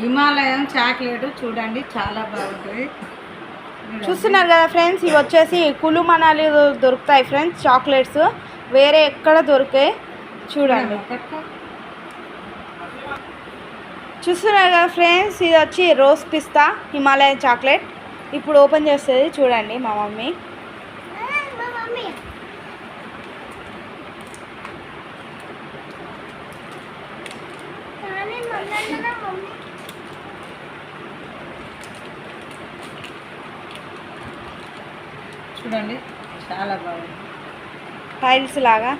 Himalayam chocolate చూడండి, చాలా బాగుంటుంది. చూస్తున్నారు కదా ఫ్రెండ్స్, ఇవి వచ్చేసి కులు మనాలి దొరుకుతాయి ఫ్రెండ్స్. చాక్లెట్స్ వేరే ఎక్కడ దొరికాయి చూడండి. చూస్తున్నారు కదా ఫ్రెండ్స్, ఇది వచ్చి రోజ్ పిస్తా హిమాలయన్ చాక్లెట్. ఇప్పుడు ఓపెన్ చేస్తుంది చూడండి మా మమ్మీ. చూడండి, చాలా బాగుంది. టైల్స్ లాగా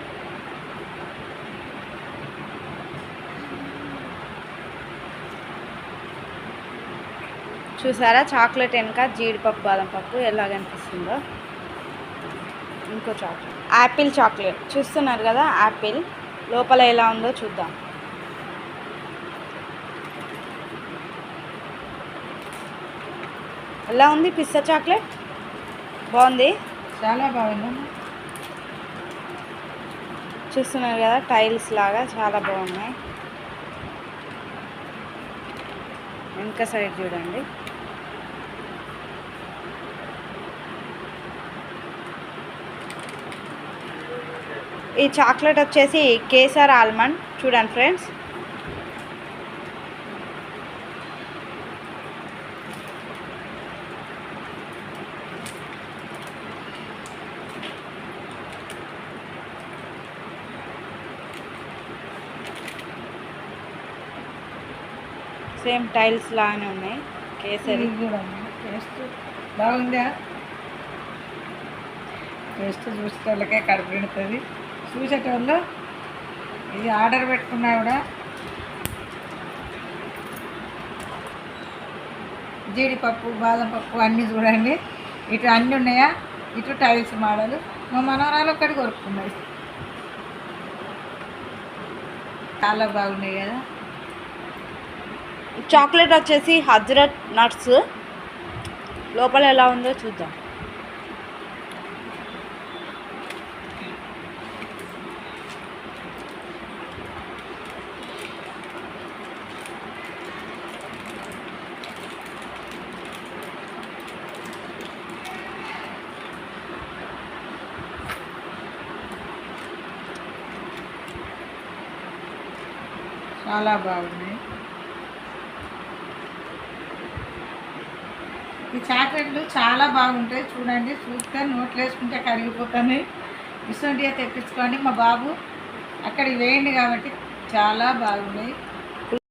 చూసారా, చాక్లెట్ వెనక జీడిపప్పు బాదం పప్పు ఎలా కనిపిస్తుందో. ఇంకో చాక్లెట్ యాపిల్ చాక్లెట్ చూస్తున్నారు కదా, యాపిల్ లోపల ఎలా ఉందో చూద్దాం. ఎలా ఉంది పిస్తా చాక్లెట్? బాగుంది, చాలా బాగుంది. చూస్తున్నారు కదా, టైల్స్ లాగా చాలా బాగున్నాయి. వెనక సైడ్ చూడండి. ఈ చాక్లెట్ వచ్చేసి కేసర్ ఆల్మండ్ చూడండి ఫ్రెండ్స్. సేమ్ టైల్స్ లాగానే ఉన్నాయి. కేసరి టేస్ట్ బాగుందా? టేస్ట్ చూసేటోళ్ళకే కడుపు పెడుతుంది. చూసేటోళ్ళు ఇది ఆర్డర్ పెట్టుకున్నా కూడా జీడిపప్పు బాదం పప్పు అన్నీ చూడండి. ఇటు అన్నీ ఉన్నాయా, ఇటు టైల్స్ మోడల్. మా మనవరాలు ఒక్కటి కొరుకున్నాయి. చాలా బాగున్నాయి కదా. చాక్లెట్ వచ్చేసి హజ్రత్ నట్స్. లోపల ఎలా ఉందో చూద్దాం. చాలా బాగున్నాయి. ఈ చాక్లెట్లు చాలా బాగుంటాయి చూడండి. చూస్తే నోట్లు వేసుకుంటే కరిగిపోతాయి. ఇటువంటివి తెప్పించుకోండి. మా బాబు అక్కడికి వేయండి కాబట్టి చాలా బాగున్నాయి.